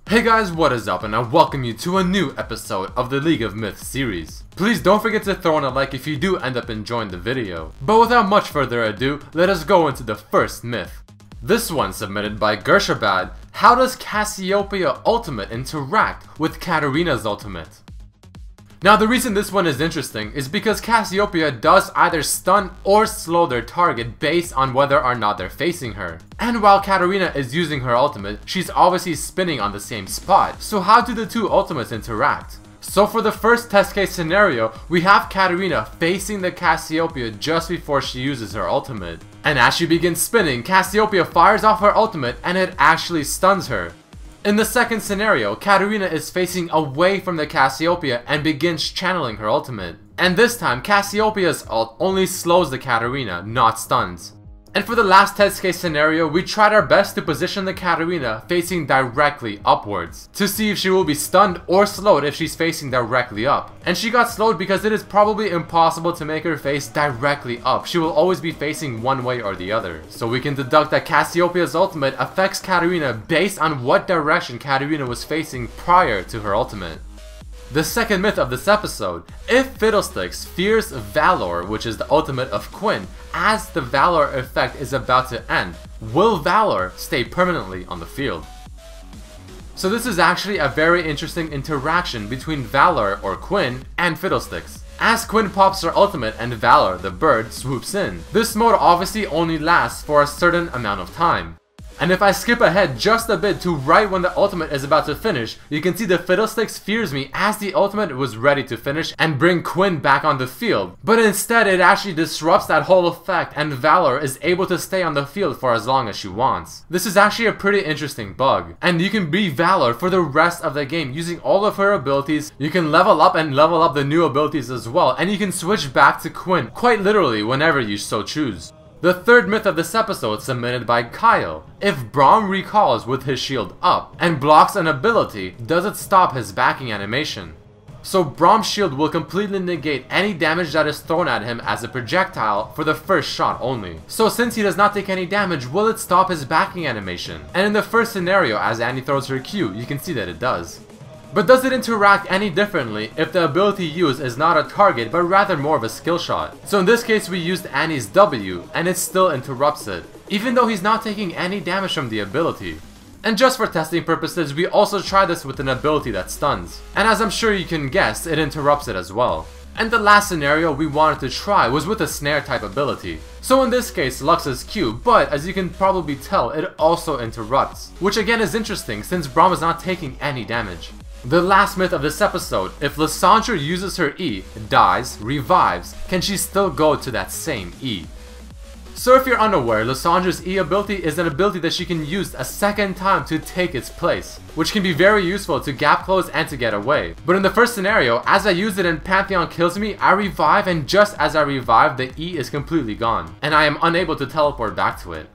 Hey guys, what is up, and I welcome you to a new episode of the League of Myths series. Please don't forget to throw in a like if you do end up enjoying the video. But without much further ado, let us go into the first myth. This one submitted by Gershabad. How does Cassiopeia Ultimate interact with Katarina's Ultimate? Now the reason this one is interesting is because Cassiopeia does either stun or slow their target based on whether or not they're facing her. And while Katarina is using her ultimate, she's obviously spinning on the same spot. So how do the two ultimates interact? So for the first test case scenario, we have Katarina facing the Cassiopeia just before she uses her ultimate. And as she begins spinning, Cassiopeia fires off her ultimate and it actually stuns her. In the second scenario, Katarina is facing away from the Cassiopeia and begins channeling her ultimate. And this time, Cassiopeia's ult only slows the Katarina, not stuns. And for the last test case scenario, we tried our best to position the Katarina facing directly upwards to see if she will be stunned or slowed if she's facing directly up. And she got slowed because it is probably impossible to make her face directly up. She will always be facing one way or the other. So we can deduct that Cassiopeia's ultimate affects Katarina based on what direction Katarina was facing prior to her ultimate. The second myth of this episode: if Fiddlesticks fears Valor, which is the ultimate of Quinn, as the Valor effect is about to end, will Valor stay permanently on the field? So this is actually a very interesting interaction between Valor or Quinn and Fiddlesticks. As Quinn pops her ultimate and Valor, the bird, swoops in. This mode obviously only lasts for a certain amount of time. And if I skip ahead just a bit to right when the ultimate is about to finish, you can see the Fiddlesticks fears me as the ultimate was ready to finish and bring Quinn back on the field. But instead it actually disrupts that whole effect and Valor is able to stay on the field for as long as she wants. This is actually a pretty interesting bug. And you can be Valor for the rest of the game using all of her abilities. You can level up and level up the new abilities as well, and you can switch back to Quinn quite literally whenever you so choose. The third myth of this episode submitted by Kyle: if Braum recalls with his shield up and blocks an ability, does it stop his backing animation? So Braum's shield will completely negate any damage that is thrown at him as a projectile for the first shot only. So since he does not take any damage, will it stop his backing animation? And in the first scenario, as Annie throws her Q, you can see that it does. But does it interact any differently if the ability used is not a target but rather more of a skill shot? So in this case we used Annie's W and it still interrupts it, even though he's not taking any damage from the ability. And just for testing purposes, we also tried this with an ability that stuns. And as I'm sure you can guess, it interrupts it as well. And the last scenario we wanted to try was with a snare type ability. So in this case, Lux's Q, but as you can probably tell, it also interrupts. Which again is interesting since Braum is not taking any damage. The last myth of this episode: if Lysandra uses her E, dies, revives, can she still go to that same E? So if you're unaware, Lysandra's E ability is an ability that she can use a second time to take its place, which can be very useful to gap close and to get away. But in the first scenario, as I use it and Pantheon kills me, I revive, and just as I revive, the E is completely gone, and I am unable to teleport back to it.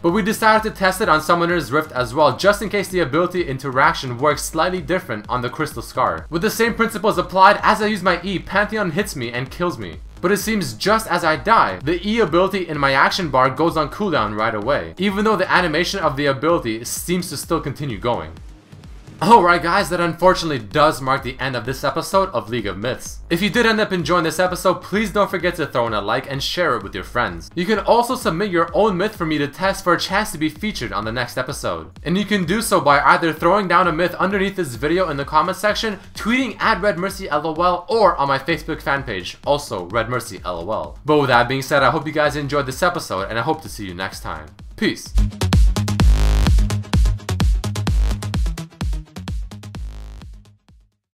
But we decided to test it on Summoner's Rift as well, just in case the ability interaction works slightly different on the Crystal Scar. With the same principles applied, as I use my E, Pantheon hits me and kills me. But it seems just as I die, the E ability in my action bar goes on cooldown right away, even though the animation of the ability seems to still continue going. Alright guys, that unfortunately does mark the end of this episode of League of Myths. If you did end up enjoying this episode, please don't forget to throw in a like and share it with your friends. You can also submit your own myth for me to test for a chance to be featured on the next episode. And you can do so by either throwing down a myth underneath this video in the comment section, tweeting at RedmercyLOL, or on my Facebook fan page, also RedmercyLOL. But with that being said, I hope you guys enjoyed this episode and I hope to see you next time. Peace.